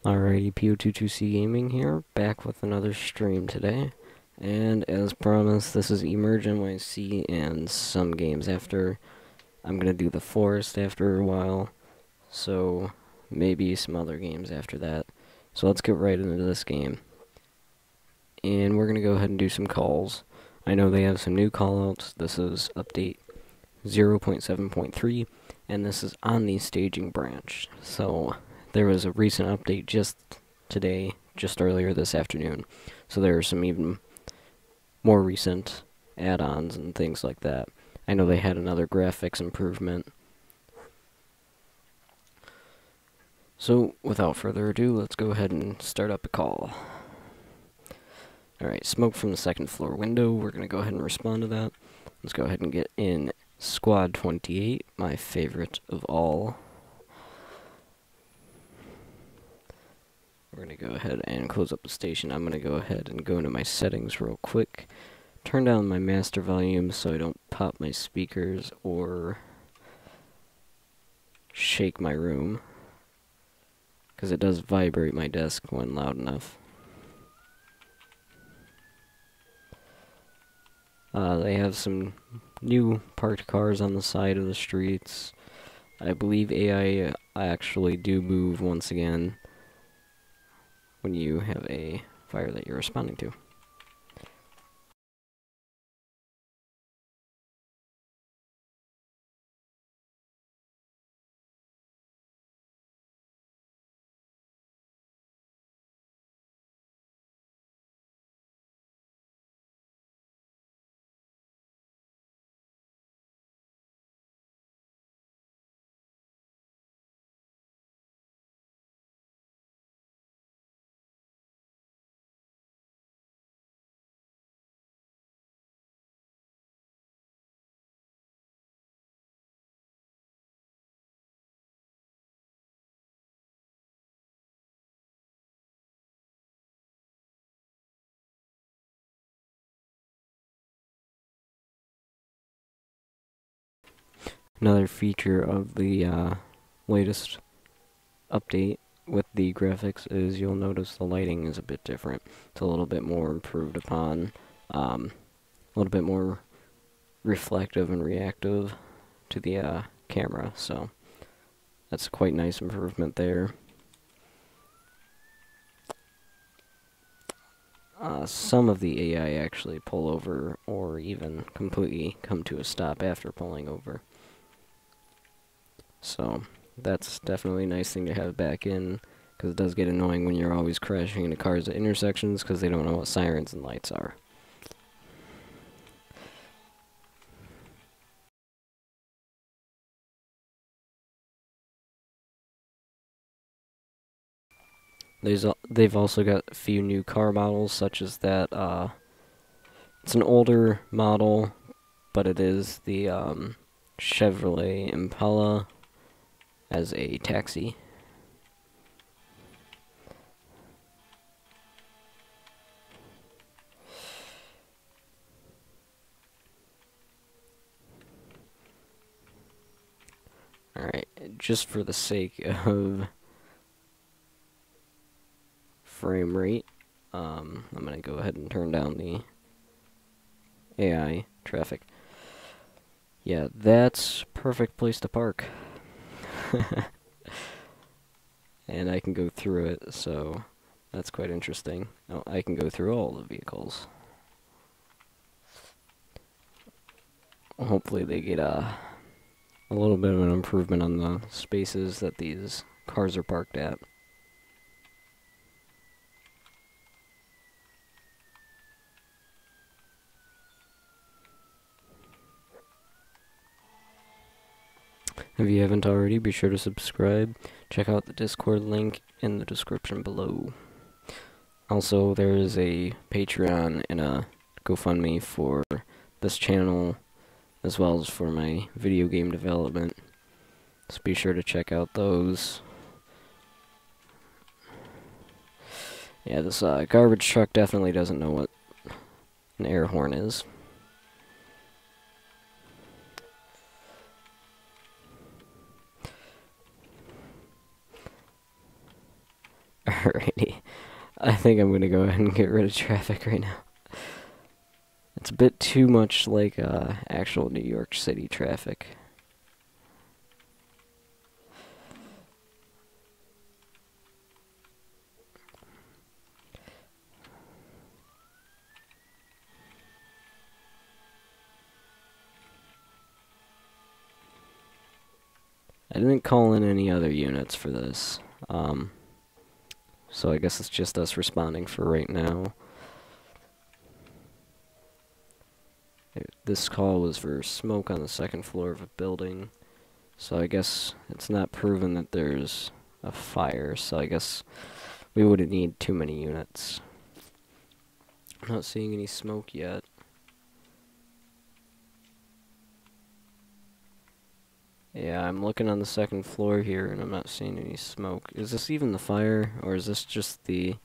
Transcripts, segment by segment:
Alrighty, PO22C Gaming here, back with another stream today. And as promised, this is EmergeNYC and some games after. I'm gonna do the forest after a while, so maybe some other games after that. So let's get right into this game. And we're gonna go ahead and do some calls. I know they have some new callouts. This is update 0.7.3, and this is on the staging branch. So there was a recent update just today, just earlier this afternoon. So there are some even more recent add-ons and things like that. I know they had another graphics improvement. So without further ado, let's go ahead and start up a call. Alright, smoke from the second floor window. We're going to go ahead and respond to that. Let's go ahead and get in Squad 28, my favorite of all. We're going to go ahead and close up the station. I'm going to go ahead and go into my settings real quick. Turn down my master volume so I don't pop my speakers or shake my room, because it does vibrate my desk when loud enough. They have some new parked cars on the side of the streets. I believe AI actually do move once again when you have a fire that you're responding to. Another feature of the latest update with the graphics is you'll notice the lighting is a bit different. It's a little bit more improved upon, a little bit more reflective and reactive to the camera, so that's a quite nice improvement there. Some of the AI actually pull over or even completely come to a stop after pulling over. So that's definitely a nice thing to have back in, because it does get annoying when you're always crashing into cars at intersections because they don't know what sirens and lights are. They've also got a few new car models, such as that, it's an older model, but it is the Chevrolet Impala as a taxi. Alright, just for the sake of frame rate, I'm going to go ahead and turn down the AI traffic. Yeah, that's perfect place to park. And I can go through it, so that's quite interesting. Oh, I can go through all the vehicles. Hopefully they get a little bit of an improvement on the spaces that these cars are parked at. If you haven't already, be sure to subscribe. Check out the Discord link in the description below. Also, there is a Patreon and a GoFundMe for this channel, as well as for my video game development. So be sure to check out those. Yeah, this garbage truck definitely doesn't know what an air horn is. Alrighty. I think I'm gonna go ahead and get rid of traffic right now. It's a bit too much like actual New York City traffic. I didn't call in any other units for this, so I guess it's just us responding for right now. This call was for smoke on the second floor of a building, so I guess it's not proven that there's a fire, so I guess we wouldn't need too many units. I'm not seeing any smoke yet. Yeah, I'm looking on the second floor here, and I'm not seeing any smoke. Is this even the fire, or is this just the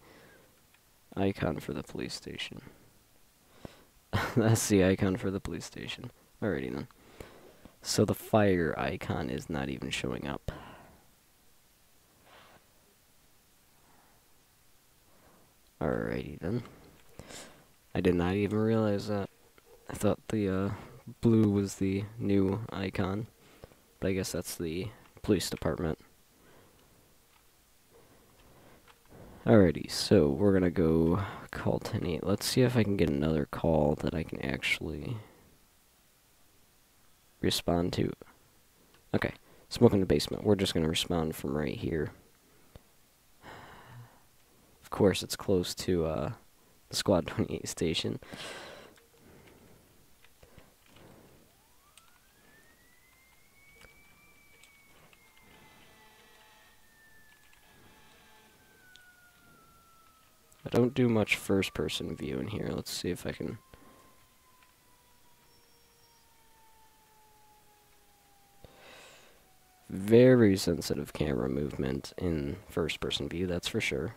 icon for the police station? That's the icon for the police station. Alrighty then. So the fire icon is not even showing up. Alrighty then. I did not even realize that. I thought the blue was the new icon. But I guess that's the police department. Alrighty, so we're gonna go call 10-8. Let's see if I can get another call that I can actually respond to. Okay, smoke in the basement. We're just gonna respond from right here. Of course, it's close to the Squad 28 station. I don't do much first-person view in here. Let's see if I can... Very sensitive camera movement in first-person view, that's for sure.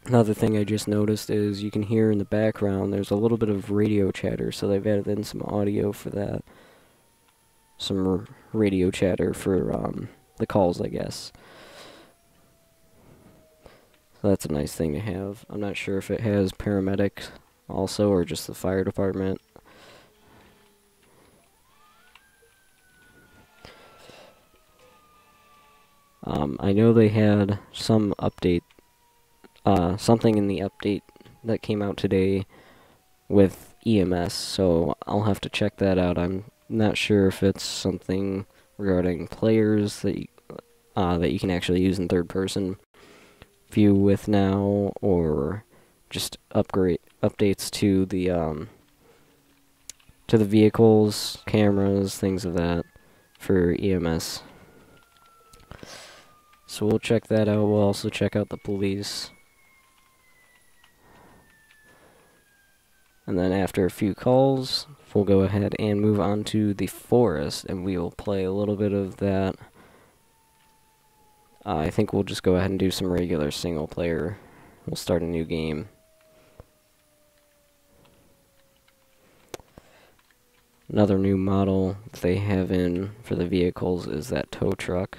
Another thing I just noticed is you can hear in the background there's a little bit of radio chatter, so they've added in some audio for that. Some radio chatter for the calls, I guess. So that's a nice thing to have. I'm not sure if it has paramedics also, or just the fire department. I know they had some update, something in the update that came out today with EMS, so I'll have to check that out. I'm not sure if it's something regarding players that you can actually use in third-person view with now, or just updates to the vehicles, cameras, things of that for EMS. So we'll check that out. We'll also check out the police. And then after a few calls, we'll go ahead and move on to the forest, and we will play a little bit of that. I think we'll just go ahead and do some regular single player. We'll start a new game. Another new model they have in for the vehicles is that tow truck.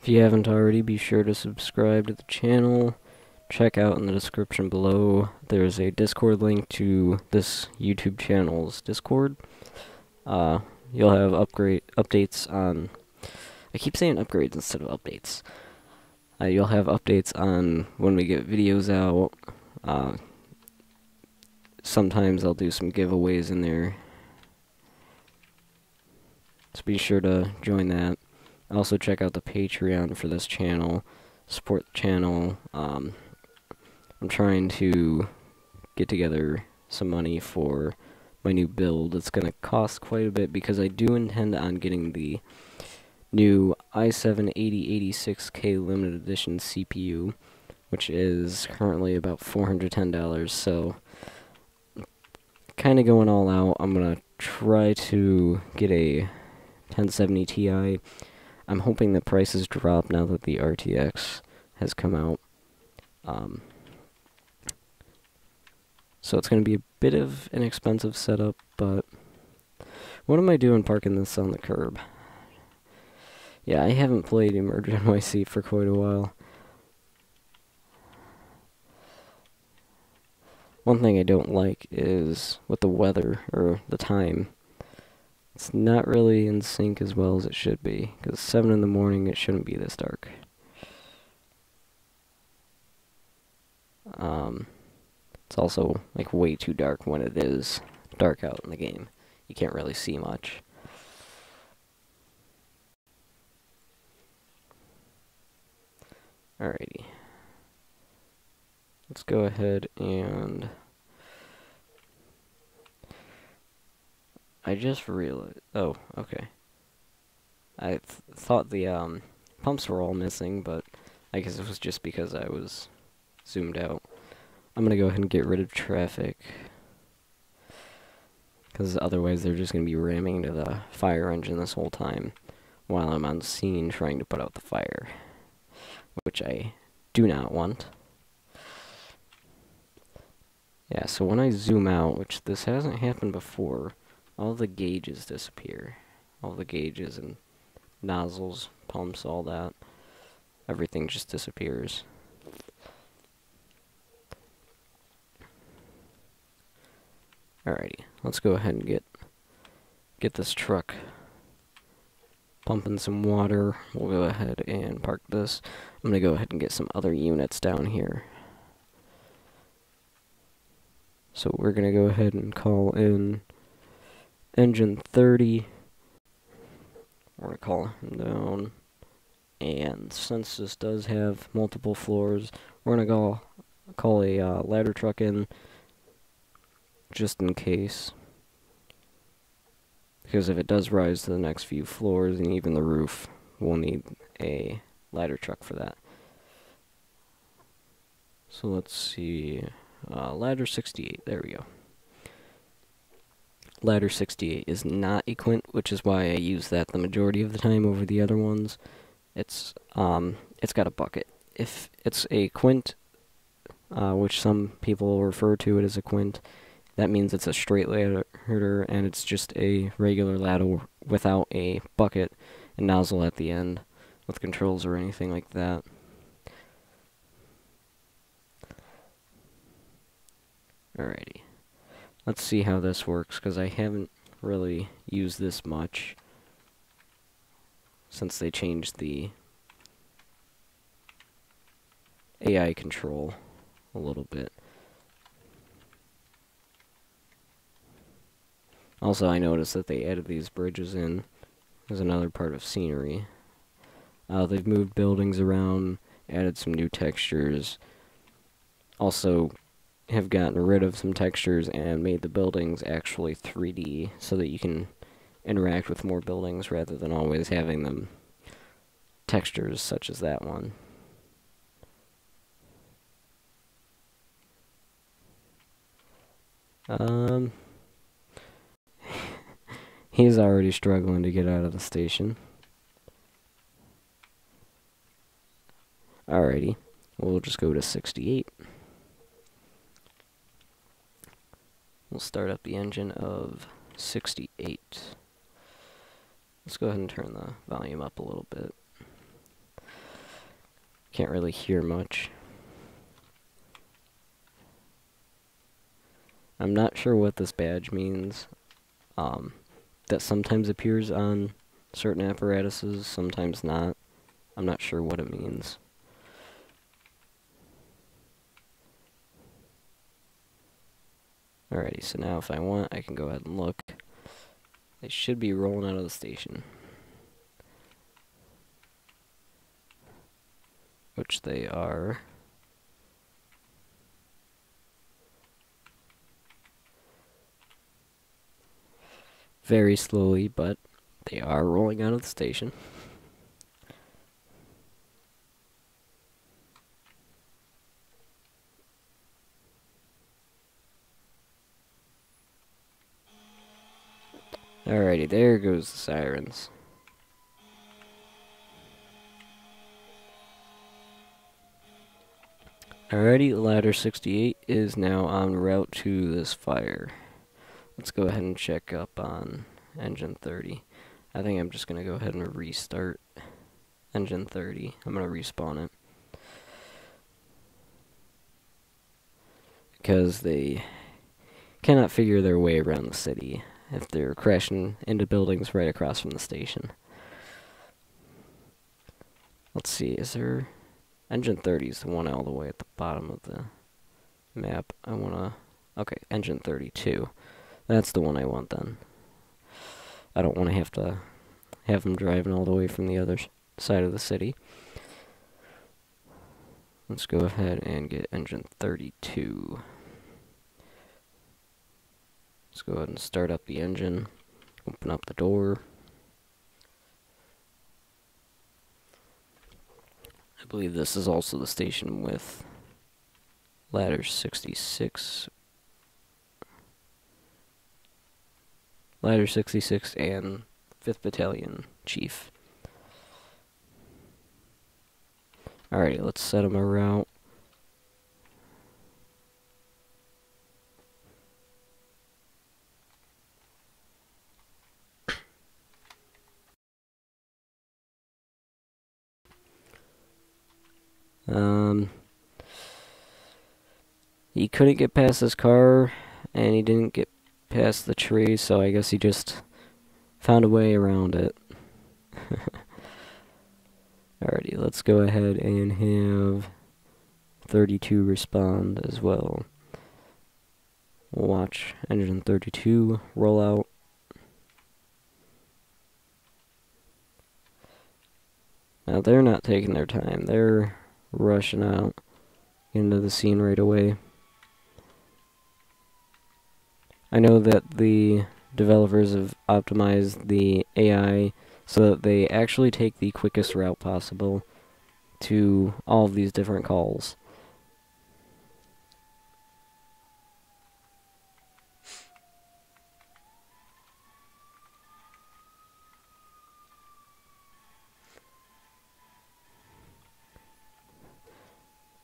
If you haven't already, be sure to subscribe to the channel. Check out in the description below. There's a Discord link to this YouTube channel's Discord. You'll have updates on... I keep saying upgrades instead of updates. You'll have updates on when we get videos out. Sometimes I'll do some giveaways in there. So be sure to join that. Also check out the Patreon for this channel. Support the channel. I'm trying to get together some money for my new build. It's going to cost quite a bit because I do intend on getting the new i7-8086K limited edition CPU, which is currently about $410, so kind of going all out. I'm going to try to get a 1070 Ti. I'm hoping that prices drop now that the RTX has come out. So it's going to be a bit of an expensive setup, but what am I doing parking this on the curb? Yeah, I haven't played EmergeNYC for quite a while. One thing I don't like is with the weather, or the time, it's not really in sync as well as it should be, because 7 in the morning it shouldn't be this dark. It's also like way too dark when it is dark out in the game. You can't really see much. Alrighty. Let's go ahead and... I just realized... Oh, okay. I thought the pumps were all missing, but I guess it was just because I was zoomed out. I'm going to go ahead and get rid of traffic, because otherwise they're just going to be ramming into the fire engine this whole time while I'm on scene trying to put out the fire, which I do not want. Yeah, so when I zoom out, which this hasn't happened before, all the gauges disappear. All the gauges and nozzles, pumps, all that. Everything just disappears. Alrighty, let's go ahead and get this truck pumping some water. We'll go ahead and park this. I'm gonna go ahead and get some other units down here. So we're gonna go ahead and call in engine 30. We're gonna call him down. And since this does have multiple floors, we're gonna call a ladder truck in just in case. Because if it does rise to the next few floors and even the roof, we'll need a ladder truck for that. So let's see, ladder 68, there we go. Ladder 68 is not a quint, which is why I use that the majority of the time over the other ones. It's got a bucket. If it's a quint, which some people refer to it as a quint, that means it's a straight ladder, and it's just a regular ladder without a bucket and nozzle at the end with controls or anything like that. Alrighty. Let's see how this works, because I haven't really used this much since they changed the AI control a little bit. Also, I noticed that they added these bridges in as another part of scenery. They've moved buildings around, added some new textures, also have gotten rid of some textures and made the buildings actually 3D so that you can interact with more buildings rather than always having them textures such as that one. He's already struggling to get out of the station. Alrighty, we'll just go to 68. We'll start up the engine of 68. Let's go ahead and turn the volume up a little bit. Can't really hear much. I'm not sure what this badge means. That sometimes appears on certain apparatuses, sometimes not. I'm not sure what it means. Alrighty, so now if I want, I can go ahead and look. They should be rolling out of the station. Which they are. Very slowly, but they are rolling out of the station. Alrighty, there goes the sirens. Alrighty, ladder 68 is now en route to this fire. Let's go ahead and check up on engine 30. I think I'm just going to go ahead and restart engine 30. I'm going to respawn it. Because they cannot figure their way around the city if they're crashing into buildings right across from the station. Let's see, is there... Engine 30 is the one all the way at the bottom of the map. I want to... Okay, engine 32. That's the one I want then. I don't want to have them driving all the way from the other side of the city. Let's go ahead and get engine 32. Let's go ahead and start up the engine. Open up the door. I believe this is also the station with ladder 66. Ladder 66 and 5th Battalion Chief. Alright, let's set him a route. He couldn't get past his car, and he didn't get past the tree, so I guess he just found a way around it. Alrighty, let's go ahead and have 32 respond as well. We'll watch engine 32 roll out. Now they're not taking their time, they're rushing out into the scene right away. I know that the developers have optimized the AI so that they actually take the quickest route possible to all of these different calls.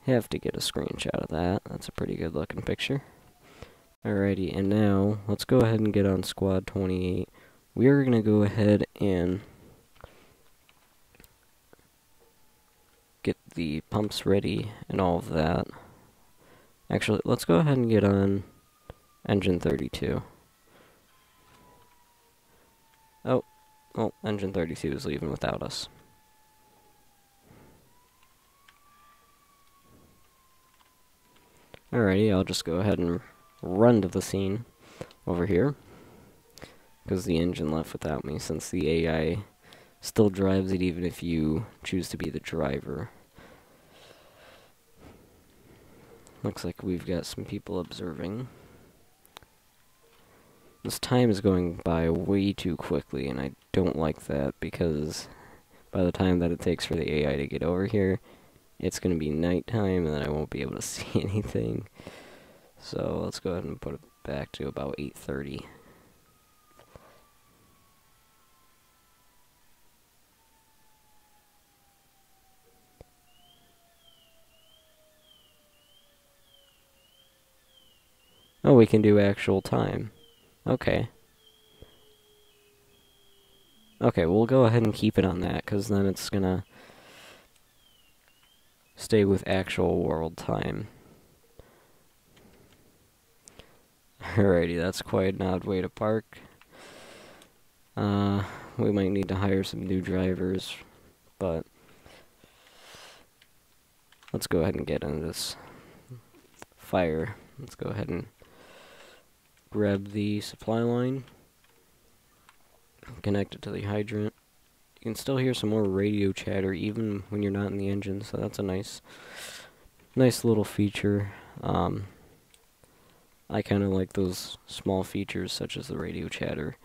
Have to get a screenshot of that. That's a pretty good looking picture. Alrighty, and now let's go ahead and get on squad 28. We are going to go ahead and get the pumps ready and all of that. Actually, let's go ahead and get on engine 32. Oh, well, engine 32 is leaving without us. Alrighty, I'll just go ahead and run to the scene over here, because the engine left without me, since the AI still drives it even if you choose to be the driver. Looks like we've got some people observing. This time is going by way too quickly, and I don't like that, because by the time that it takes for the AI to get over here, it's going to be nighttime, and then I won't be able to see anything. So let's go ahead and put it back to about 8:30. Oh, we can do actual time. Okay. Okay, we'll go ahead and keep it on that, because then it's gonna stay with actual world time. Alrighty, that's quite an odd way to park. We might need to hire some new drivers, but let's go ahead and get into this fire. Let's go ahead and grab the supply line. Connect it to the hydrant. You can still hear some more radio chatter even when you're not in the engine, so that's a nice little feature. I kind of like those small features such as the radio chatter.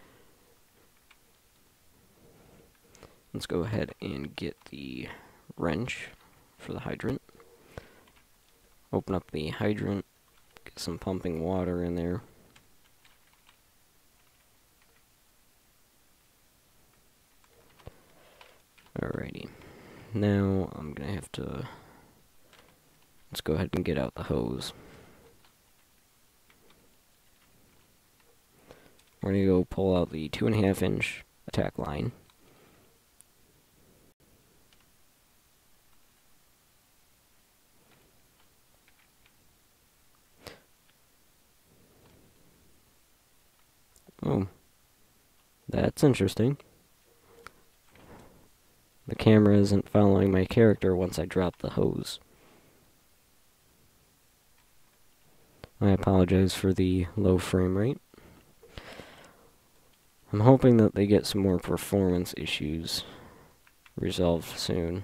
Let's go ahead and get the wrench for the hydrant. Open up the hydrant, get some pumping water in there. Alrighty. Now I'm gonna have to, let's go ahead and get out the hose. We're gonna go pull out the 2.5-inch attack line. Oh, that's interesting. The camera isn't following my character once I drop the hose. I apologize for the low frame rate. I'm hoping that they get some more performance issues resolved soon,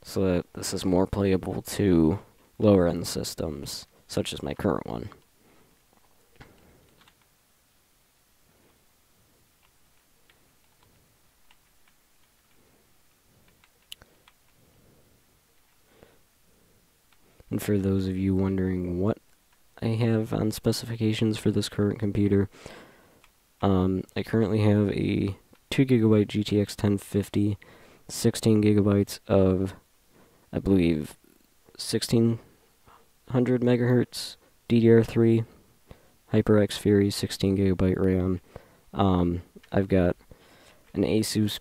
so that this is more playable to lower end systems, such as my current one. And for those of you wondering what I have on specifications for this current computer, I currently have a 2GB GTX 1050, 16 gigabytes of, I believe, 1600 megahertz DDR3, HyperX Fury 16GB RAM. I've got an Asus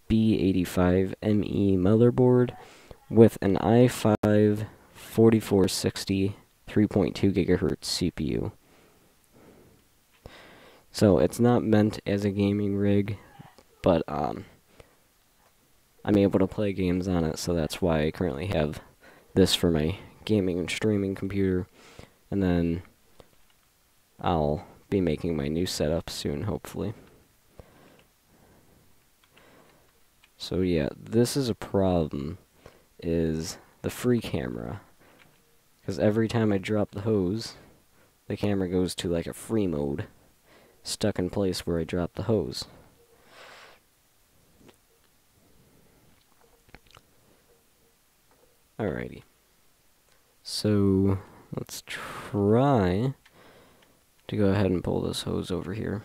B85ME motherboard with an i5 4460 3.2 gigahertz CPU. So it's not meant as a gaming rig, but I'm able to play games on it, so that's why I currently have this for my gaming and streaming computer. And then I'll be making my new setup soon, hopefully. So yeah, this is a problem, is the free camera. Because every time I drop the hose, the camera goes to like a free mode, stuck in place where I dropped the hose. Alrighty. So, let's try to go ahead and pull this hose over here.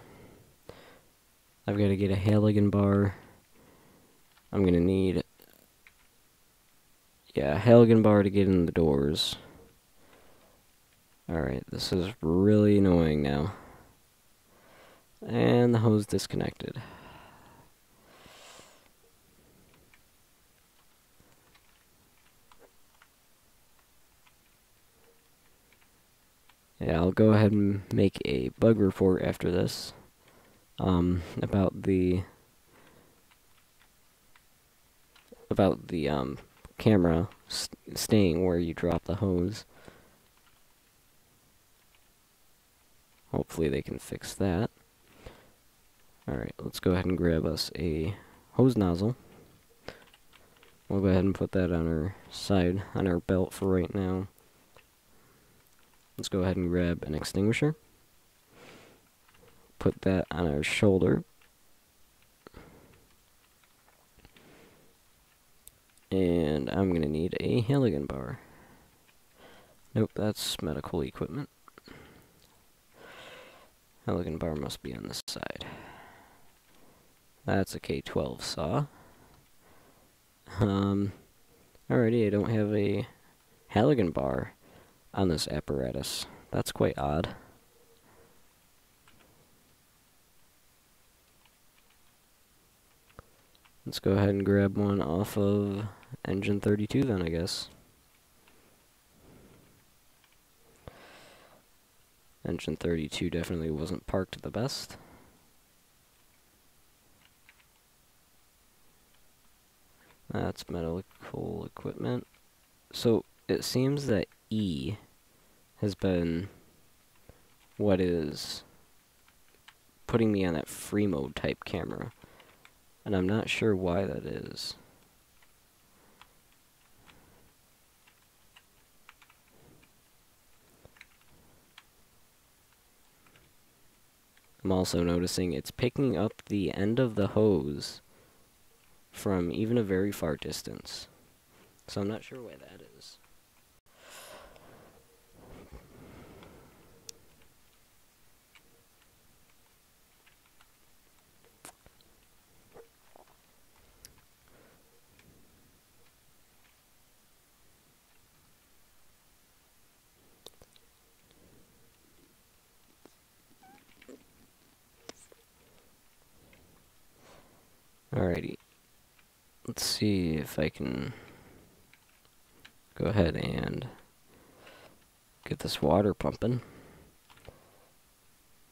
I've got to get a Halligan bar. I'm going to need, a Halligan bar to get in the doors. Alright, this is really annoying now. And the hose disconnected. Yeah, I'll go ahead and make a bug report after this. About the camera staying where you drop the hose. Hopefully they can fix that. Alright, let's go ahead and grab us a hose nozzle. We'll go ahead and put that on our side, on our belt for right now. Let's go ahead and grab an extinguisher. Put that on our shoulder. And I'm going to need a Halligan bar. Nope, that's medical equipment. Halligan bar must be on this side. That's a K12 saw. Alrighty, I don't have a Halligan bar on this apparatus. That's quite odd. Let's go ahead and grab one off of engine 32 then, I guess. Engine 32 definitely wasn't parked the best. That's medical equipment. So it seems that E has been what is putting me on that free mode type camera. And I'm not sure why that is. I'm also noticing it's picking up the end of the hose from even a very far distance. So I'm not sure why that is. Alrighty. Let's see if I can go ahead and get this water pumping.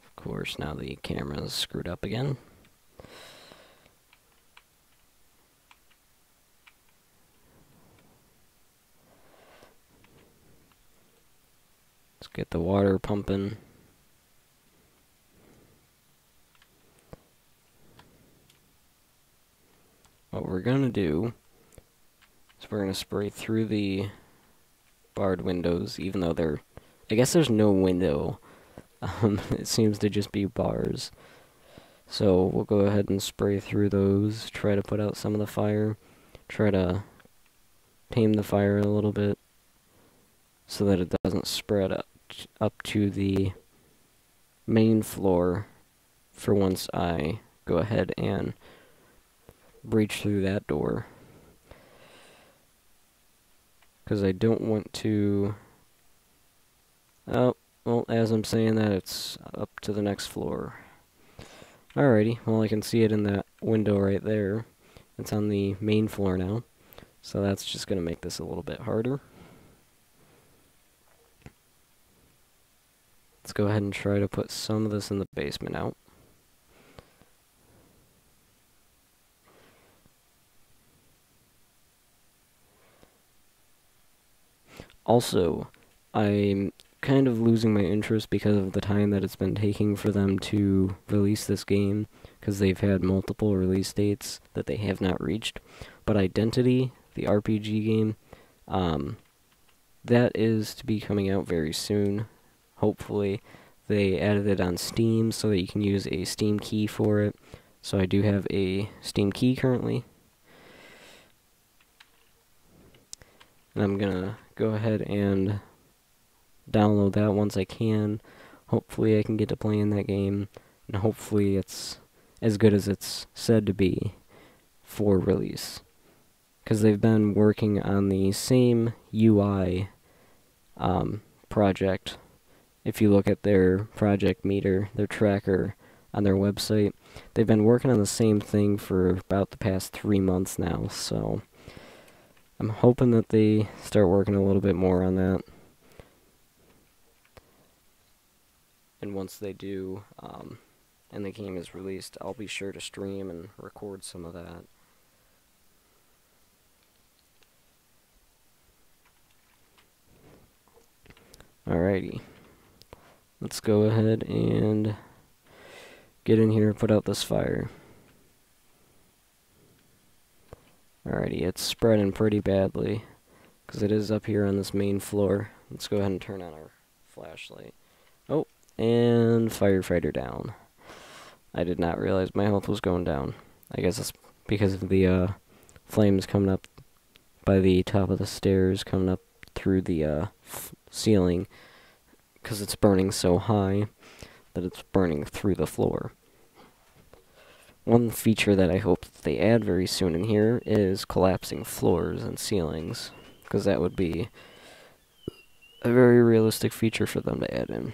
Of course, now the camera's screwed up again. Let's get the water pumping. What we're gonna do is we're gonna spray through the barred windows, even though I guess there's no window. It seems to just be bars. So we'll go ahead and spray through those, try to put out some of the fire, try to tame the fire a little bit so that it doesn't spread up to the main floor for once I go ahead and breach through that door. Because I don't want to... Oh, well, as I'm saying that, it's up to the next floor. Alrighty, well, I can see it in that window right there. It's on the main floor now, so that's just going to make this a little bit harder. Let's go ahead and try to put some of this in the basement out. Also, I'm kind of losing my interest because of the time that it's been taking for them to release this game, because they've had multiple release dates that they have not reached. But Identity, the RPG game, that is to be coming out very soon, hopefully. They added it on Steam so that you can use a Steam key for it. So I do have a Steam key currently. And I'm gonna go ahead and download that once I can. Hopefully I can get to playing that game, and hopefully it's as good as it's said to be for release. Because they've been working on the same UI project. If you look at their project meter, their tracker on their website, they've been working on the same thing for about the past 3 months now, so I'm hoping that they start working a little bit more on that. And once they do, and the game is released, I'll be sure to stream and record some of that. Alrighty. Let's go ahead and get in here and put out this fire. Alrighty, it's spreading pretty badly, because it is up here on this main floor. Let's go ahead and turn on our flashlight. Oh, and firefighter down. I did not realize my health was going down. I guess it's because of the flames coming up by the top of the stairs, coming up through the ceiling, because it's burning so high that it's burning through the floor. One feature that I hope they add very soon in here is collapsing floors and ceilings, because that would be a very realistic feature for them to add in.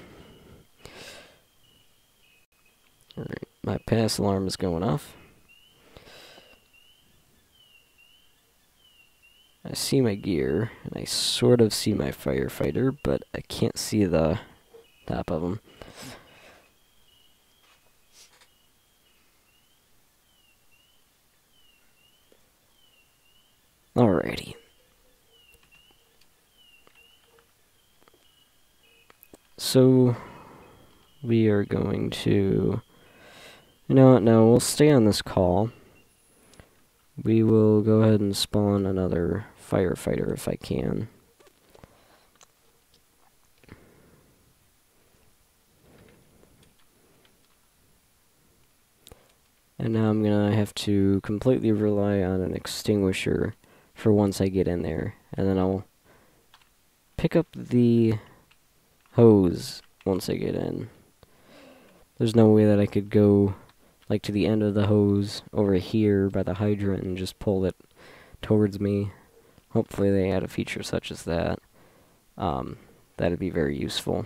Alright, my pass alarm is going off. I see my gear, and I sort of see my firefighter, but I can't see the top of him. Alrighty. So, we are going to You know what, no, we'll stay on this call. We will go ahead and spawn another firefighter if I can. And now I'm gonna have to completely rely on an extinguisher for once I get in there. And then I'll pick up the hose once I get in. There's no way that I could go like to the end of the hose over here by the hydrant and just pull it towards me. Hopefully they add a feature such as that. That'd be very useful.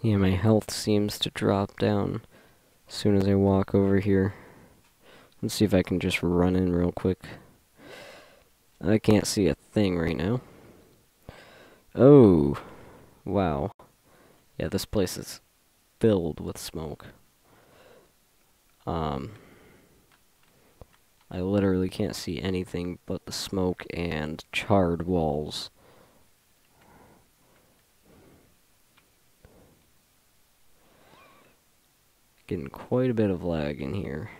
Yeah, my health seems to drop down as soon as I walk over here. Let's see if I can just run in real quick. I can't see a thing right now. Oh, wow. Yeah, this place is filled with smoke. I literally can't see anything but the smoke and charred walls. Getting quite a bit of lag in here.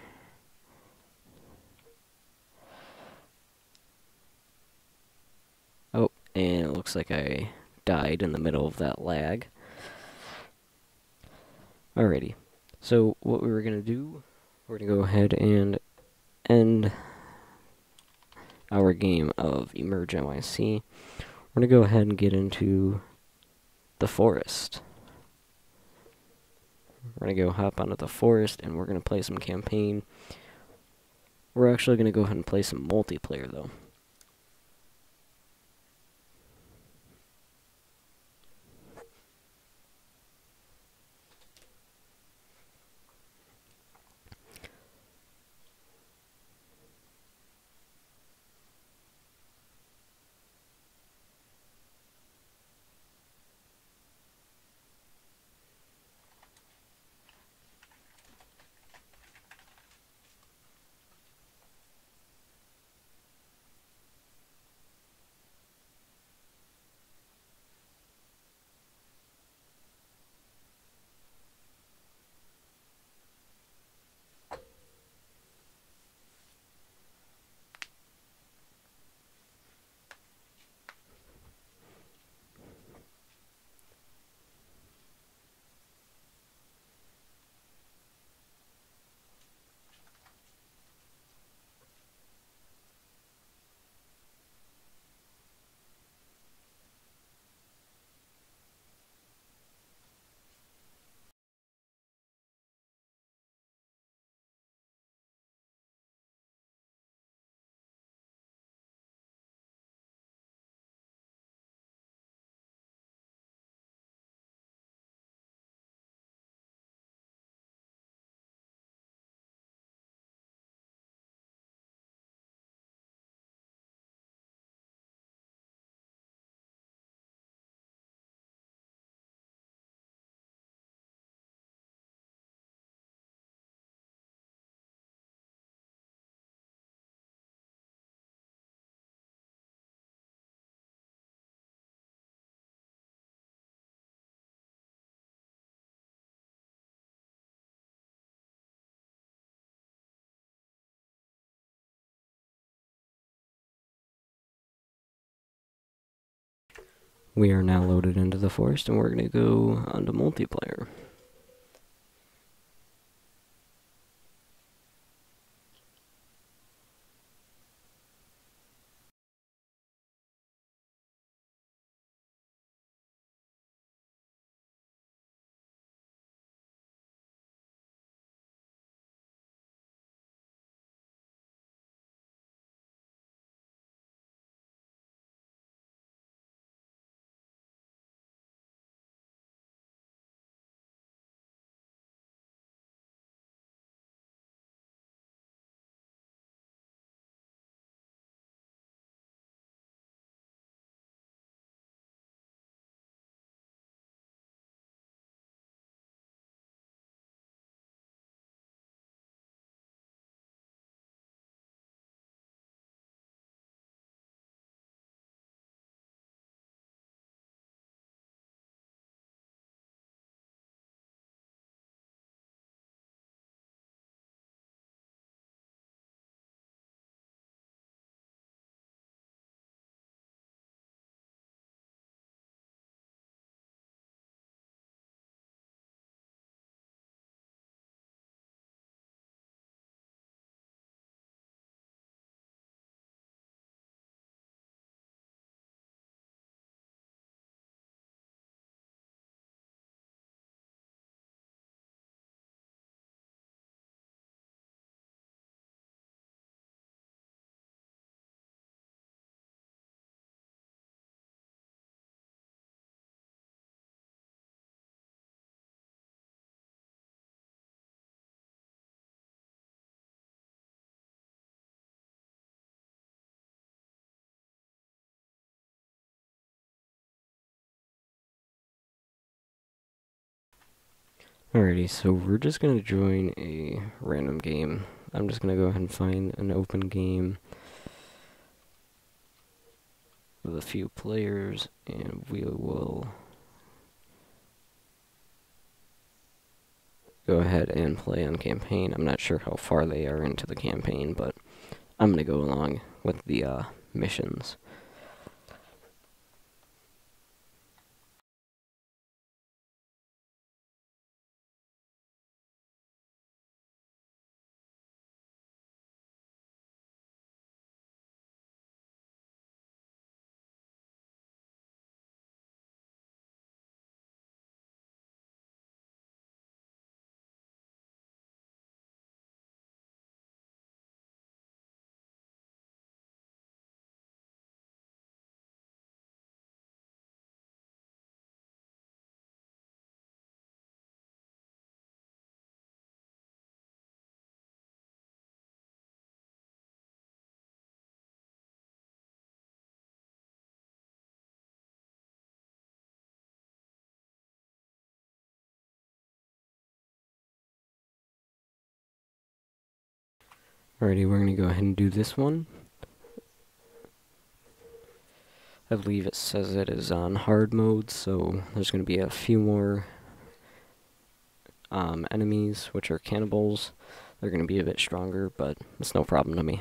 Oh, and it looks like I died in the middle of that lag. Alrighty, so what we were gonna do, we're gonna go ahead and end our game of EmergeNYC. We're gonna go ahead and get into the forest. We're gonna go hop onto the forest and we're gonna play some campaign. We're actually gonna go ahead and play some multiplayer though. We are now loaded into the forest and we're gonna go onto multiplayer. Alrighty, so we're just gonna join a random game. I'm just gonna go ahead and find an open game with a few players, and we will go ahead and play on campaign. I'm not sure how far they are into the campaign, but I'm gonna go along with the missions. Alrighty, we're gonna go ahead and do this one. I believe it says it is on hard mode, so there's gonna be a few more enemies, which are cannibals. They're gonna be a bit stronger, but it's no problem to me.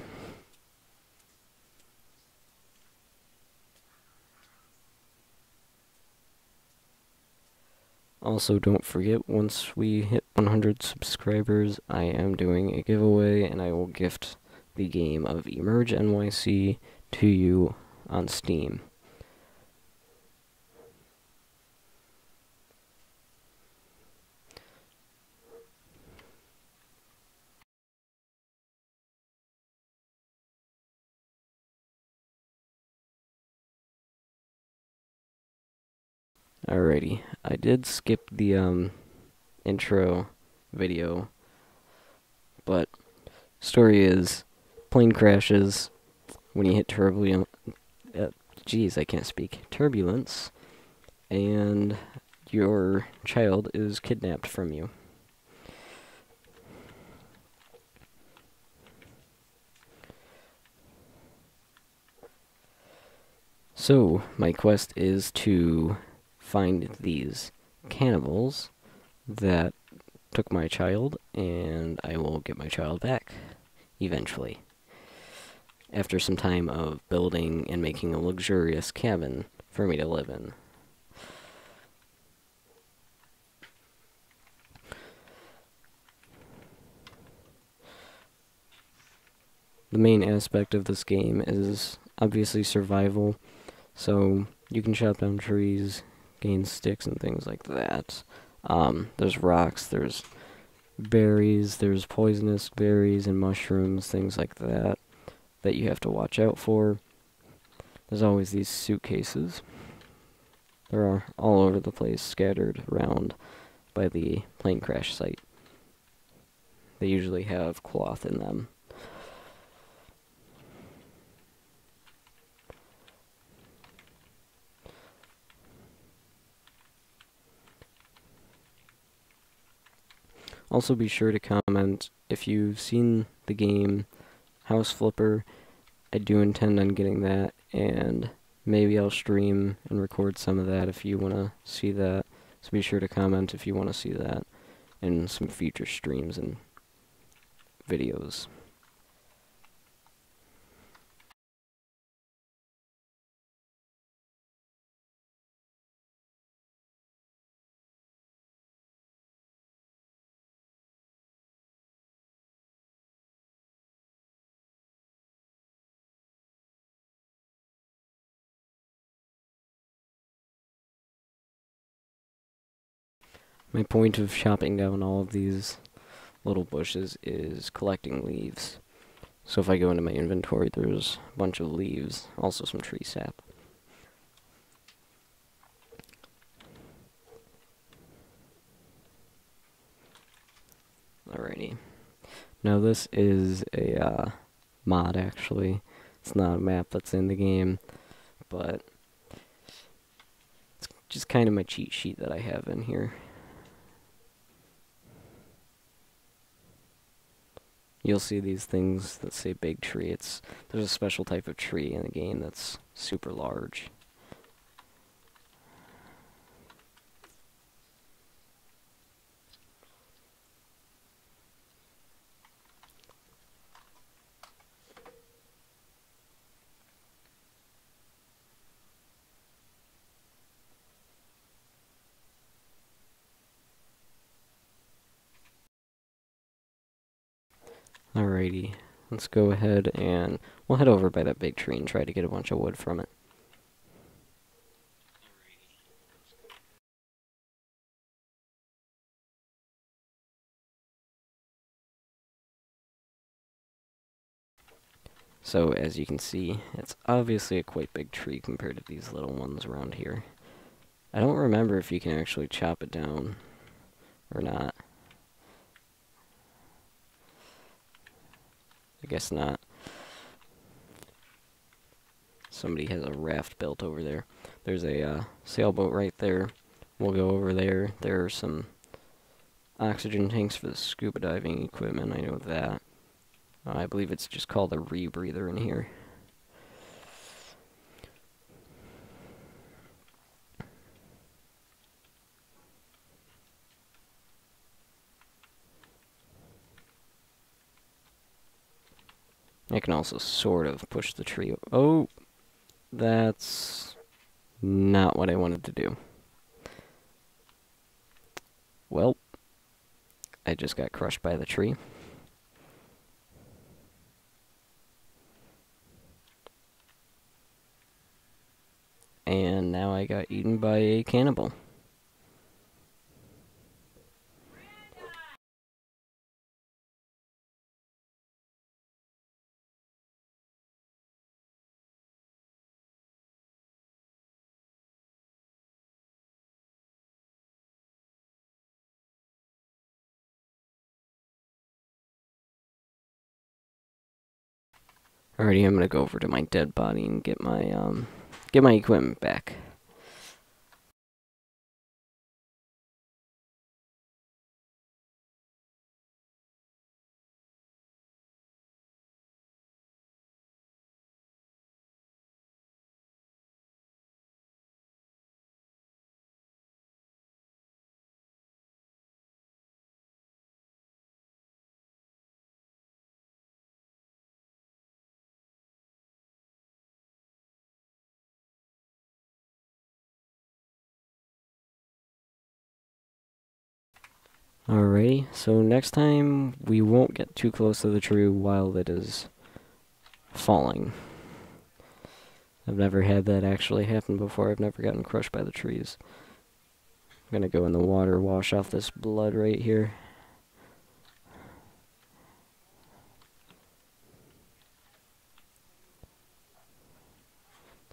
Also, don't forget, once we hit 100 subscribers, I am doing a giveaway, and I will gift the game of EmergeNYC to you on Steam. Alrighty, I did skip the intro video, but story is plane crashes when you hit turbulence. Geez, I can't speak. Turbulence, and your child is kidnapped from you. So, my quest is to find these cannibals that took my child, and I will get my child back, eventually. After some time of building and making a luxurious cabin for me to live in. The main aspect of this game is obviously survival, so you can chop down trees, gain sticks and things like that. There's rocks, there's berries, there's poisonous berries and mushrooms, things like that you have to watch out for. There's always these suitcases. They're all over the place, scattered around by the plane crash site. They usually have cloth in them. Also be sure to comment if you've seen the game House Flipper. I do intend on getting that, and maybe I'll stream and record some of that if you want to see that. So be sure to comment if you want to see that in some future streams and videos. My point of chopping down all of these little bushes is collecting leaves. So if I go into my inventory, there's a bunch of leaves, also some tree sap. Alrighty. Now this is a mod, actually. It's not a map that's in the game, but it's just kind of my cheat sheet that I have in here. you'll see these things that say big tree. There's a special type of tree in the game that's super large. Alrighty, let's go ahead and we'll head over by that big tree and try to get a bunch of wood from it. So, as you can see, it's obviously a quite big tree compared to these little ones around here. I don't remember if you can actually chop it down or not. I guess not. Somebody has a raft built over there. There's a sailboat right there. We'll go over there. There are some oxygen tanks for the scuba diving equipment. I know that. I believe it's just called a rebreather in here. I can also sort of push the tree. Oh, that's not what I wanted to do. Well, I just got crushed by the tree. And now I got eaten by a cannibal. Alrighty, I'm gonna go over to my dead body and get my equipment back. Alrighty, so next time we won't get too close to the tree while it is falling. I've never had that actually happen before. I've never gotten crushed by the trees. I'm gonna go in the water, wash off this blood right here.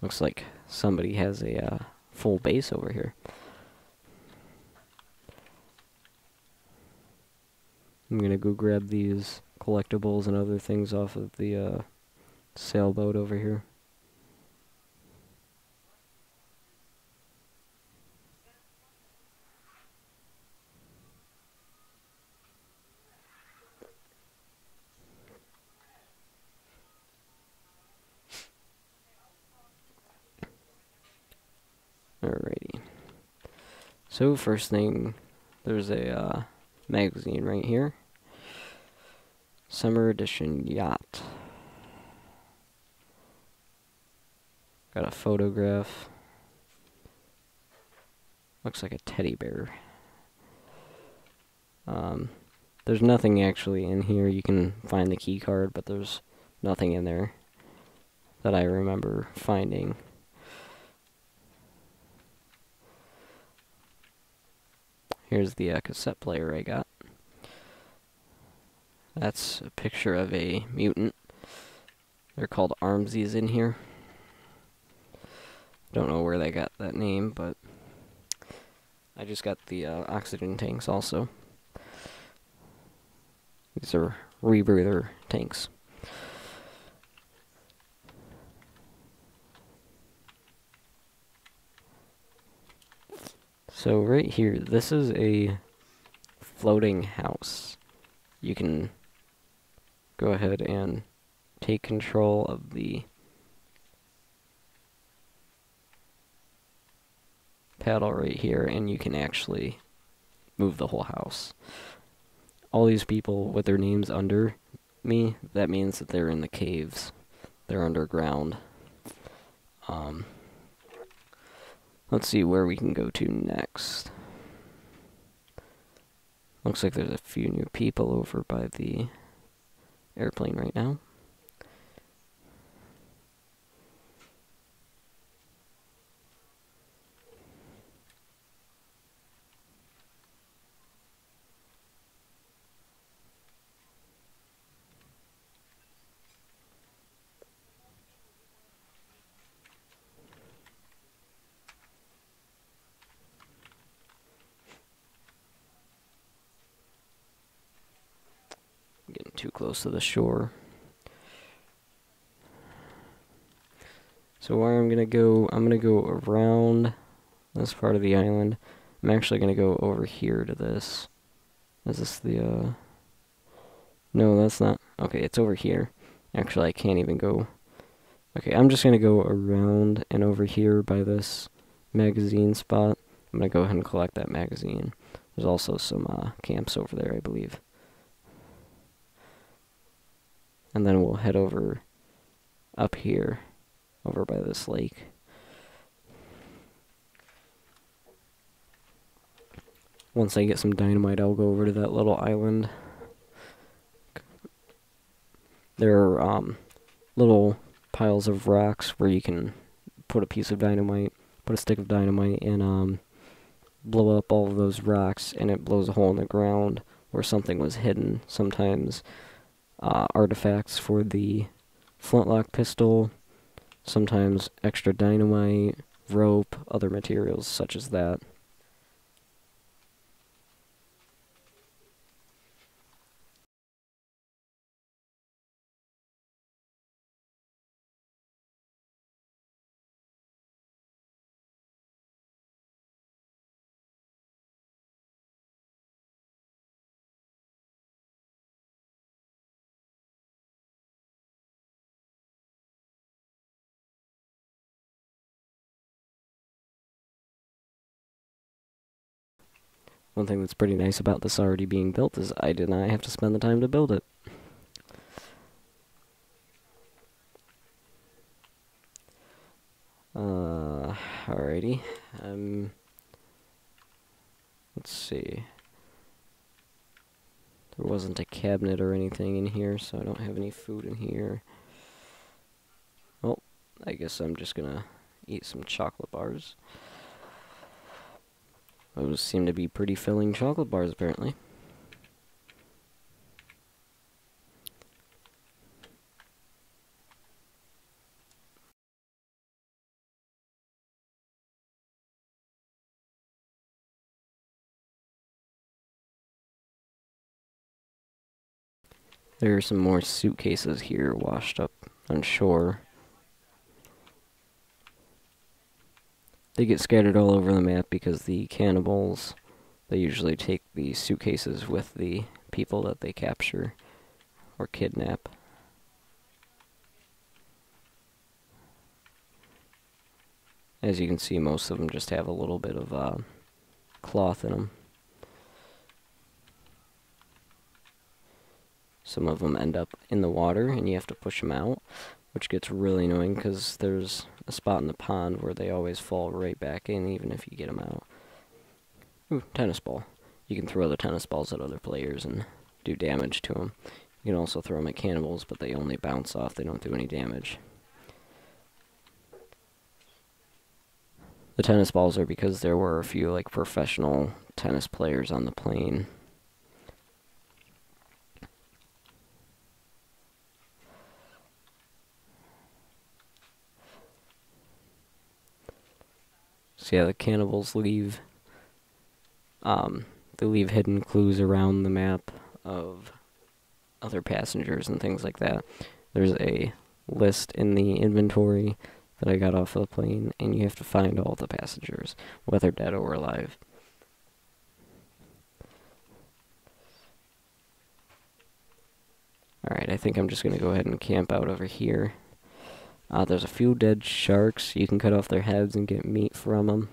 Looks like somebody has a full base over here. I'm gonna go grab these collectibles and other things off of the sailboat over here. Alrighty. So first thing, there's a magazine right here. Summer Edition Yacht. Got a photograph. Looks like a teddy bear. There's nothing actually in here. You can find the key card, but there's nothing in there that I remember finding. Here's the cassette player I got. That's a picture of a mutant. They're called Armsies in here. Don't know where they got that name, but I just got the oxygen tanks also. These are rebreather tanks. So right here, this is a floating house. You can go ahead and take control of the paddle right here, and you can actually move the whole house. All these people with their names under me, that means that they're in the caves. They're underground. Let's see where we can go to next. Looks like there's a few new people over by the airplane right now. Getting too close to the shore. So where I'm gonna go around this part of the island. I'm actually gonna go over here to this. Is this the, no, that's not. Okay, it's over here. Actually, I can't even go. Okay, I'm just gonna go around and over here by this magazine spot. I'm gonna go ahead and collect that magazine. There's also some camps over there, I believe. And then we'll head over up here, over by this lake. Once I get some dynamite, I'll go over to that little island. There are little piles of rocks where you can put a piece of dynamite, put a stick of dynamite, and blow up all of those rocks, and it blows a hole in the ground where something was hidden. Sometimes artifacts for the flintlock pistol, sometimes extra dynamite, rope, other materials such as that. One thing that's pretty nice about this already being built is I did not have to spend the time to build it. Alrighty. Let's see. There wasn't a cabinet or anything in here, so I don't have any food in here. Well, I guess I'm just gonna eat some chocolate bars. Those seem to be pretty filling chocolate bars, apparently. There are some more suitcases here washed up on shore. They get scattered all over the map because the cannibals, they usually take the suitcases with the people that they capture or kidnap. As you can see, most of them just have a little bit of cloth in them. Some of them end up in the water and you have to push them out, which gets really annoying because there's a spot in the pond where they always fall right back in even if you get them out. Ooh, tennis ball. You can throw the tennis balls at other players and do damage to them. You can also throw them at cannibals, but they only bounce off, they don't do any damage. The tennis balls are because there were a few like professional tennis players on the plane. So yeah, the cannibals leave they leave hidden clues around the map of other passengers and things like that. There's a list in the inventory that I got off of the plane, and you have to find all the passengers, whether dead or alive. Alright, I think I'm just gonna go ahead and camp out over here. There's a few dead sharks. You can cut off their heads and get meat from them.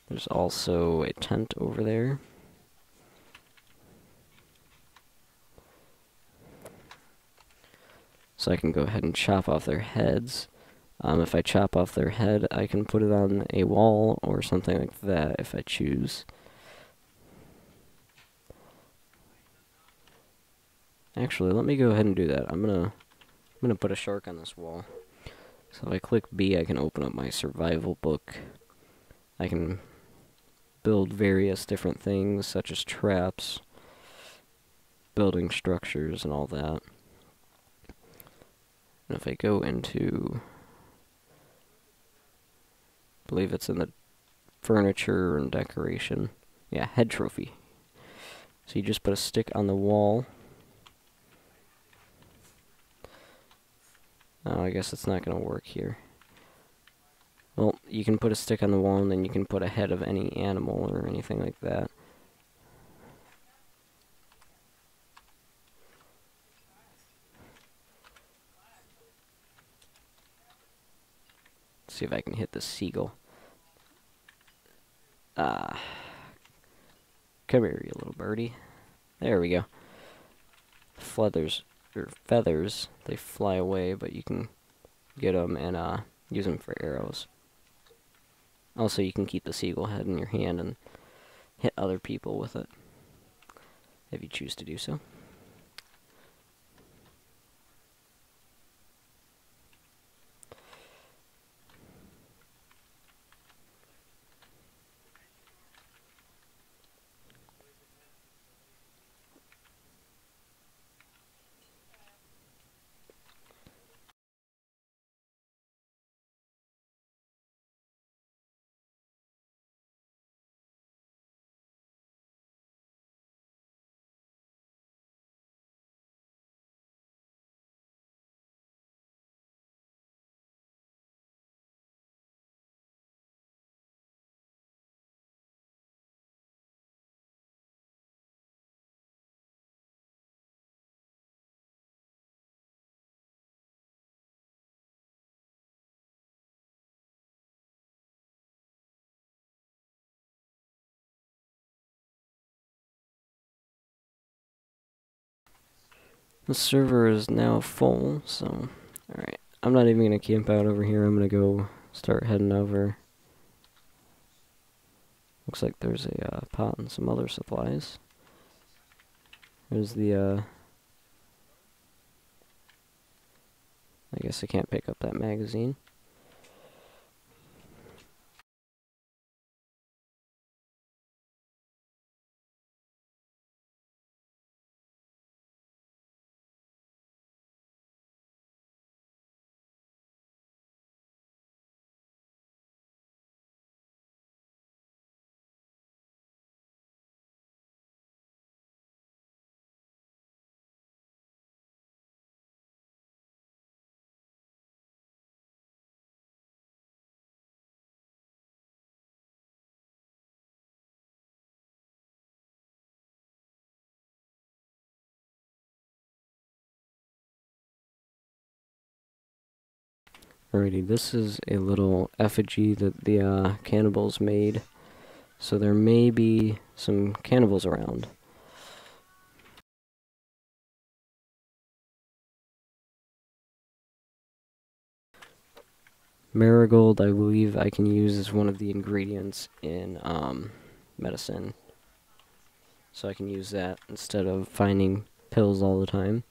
There's also a tent over there. So I can go ahead and chop off their heads. If I chop off their head, I can put it on a wall or something like that if I choose. Actually, let me go ahead and do that. I'm gonna put a shark on this wall. So if I click B, I can open up my survival book. I can build various different things, such as traps, building structures, and all that. And if I go into, I believe it's in the furniture and decoration. Yeah, head trophy. So you just put a stick on the wall. Oh, I guess it's not going to work here. Well, you can put a stick on the wall, and then you can put a head of any animal or anything like that. Let's see if I can hit the seagull. Come here, you little birdie. There we go. Feathers, they fly away, but you can get them and use them for arrows. Also, you can keep the seagull head in your hand and hit other people with it, if you choose to do so. The server is now full, so, alright. I'm not even going to camp out over here. I'm going to go start heading over. Looks like there's a pot and some other supplies. There's the, I guess I can't pick up that magazine. Alrighty, this is a little effigy that the cannibals made. So there may be some cannibals around. Marigold, I believe I can use as one of the ingredients in medicine. So I can use that instead of finding pills all the time.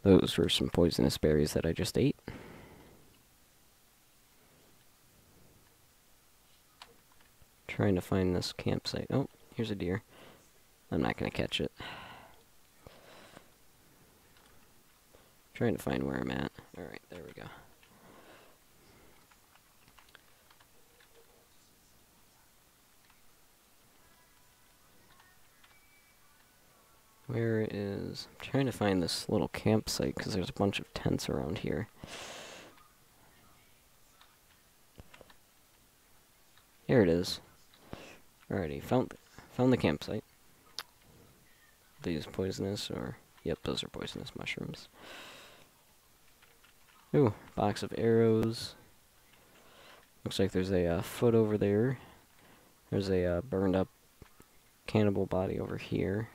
Those were some poisonous berries that I just ate. Trying to find this campsite. Oh, here's a deer. I'm not going to catch it. Trying to find where I'm at. Alright, there we go. Where is... I'm trying to find this little campsite because there's a bunch of tents around here. Here it is. Alrighty, found the campsite. These poisonous, or... Yep, those are poisonous mushrooms. Ooh, box of arrows. Looks like there's a foot over there. There's a burned up cannibal body over here.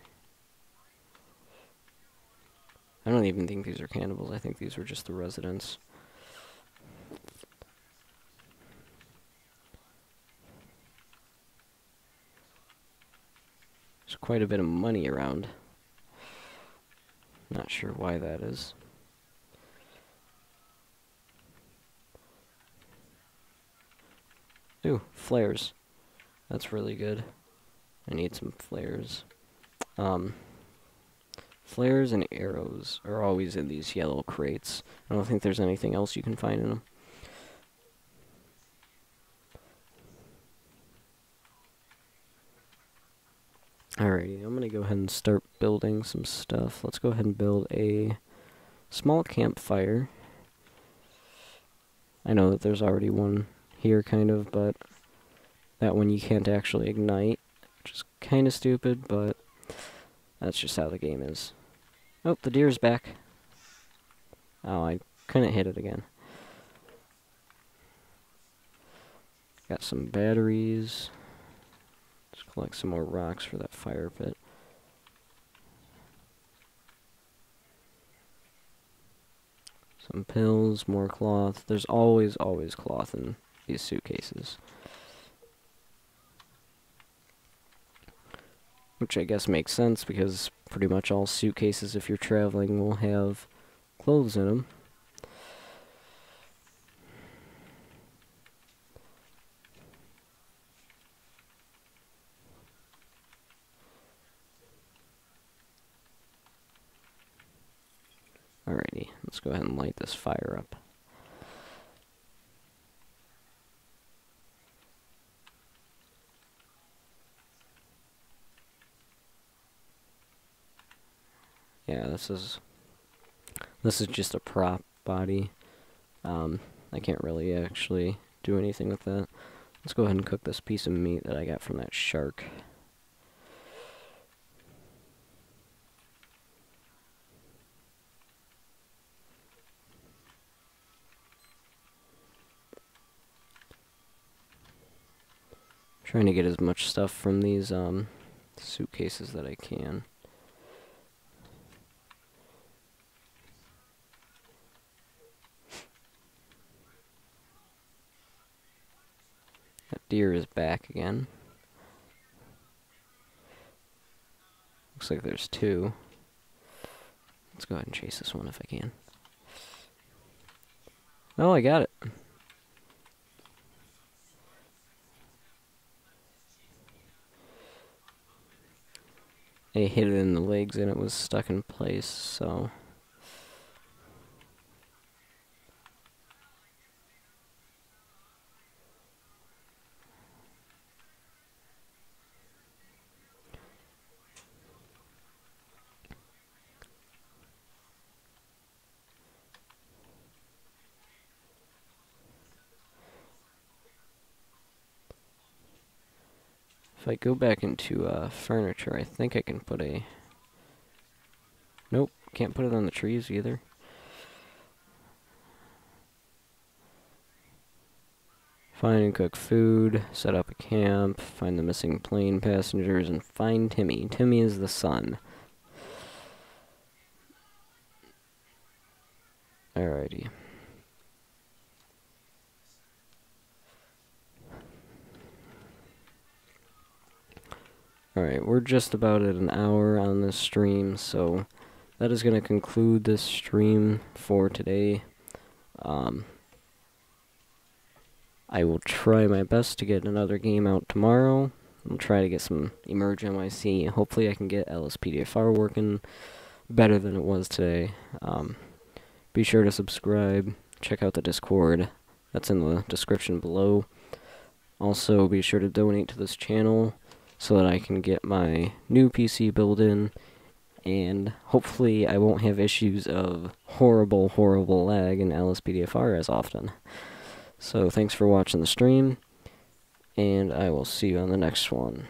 I don't even think these are cannibals. I think these were just the residents. There's quite a bit of money around. Not sure why that is. Ooh, flares. That's really good. I need some flares. Flares and arrows are always in these yellow crates. I don't think there's anything else you can find in them. Alrighty, I'm gonna go ahead and start building some stuff. Let's go ahead and build a small campfire. I know that there's already one here, kind of, but that one you can't actually ignite, which is kind of stupid, but that's just how the game is. Oh, the deer's back. Oh, I couldn't hit it again. Got some batteries. Let's collect some more rocks for that fire pit. Some pills, more cloth. There's always cloth in these suitcases. Which I guess makes sense because pretty much all suitcases, if you're traveling, will have clothes in them. Alrighty, let's go ahead and light this fire up. Yeah, this is just a prop body. I can't really actually do anything with that. Let's go ahead and cook this piece of meat that I got from that shark. Trying to get as much stuff from these suitcases that I can. That deer is back again. Looks like there's two. Let's go ahead and chase this one if I can. Oh, I got it. I hit it in the legs and it was stuck in place, so... If I go back into furniture, I think I can put a... Nope, can't put it on the trees either. Find and cook food, set up a camp, find the missing plane passengers, and find Timmy. Timmy is the son. Alrighty. Alright, we're just about at an hour on this stream, so that is going to conclude this stream for today. I will try my best to get another game out tomorrow. I'll try to get some EmergeNYC. Hopefully I can get LSPDFR working better than it was today. Be sure to subscribe, check out the Discord. That's in the description below. Also, be sure to donate to this channel so that I can get my new PC built in and hopefully I won't have issues of horrible lag in LSPDFR as often. So thanks for watching the stream, and I will see you on the next one.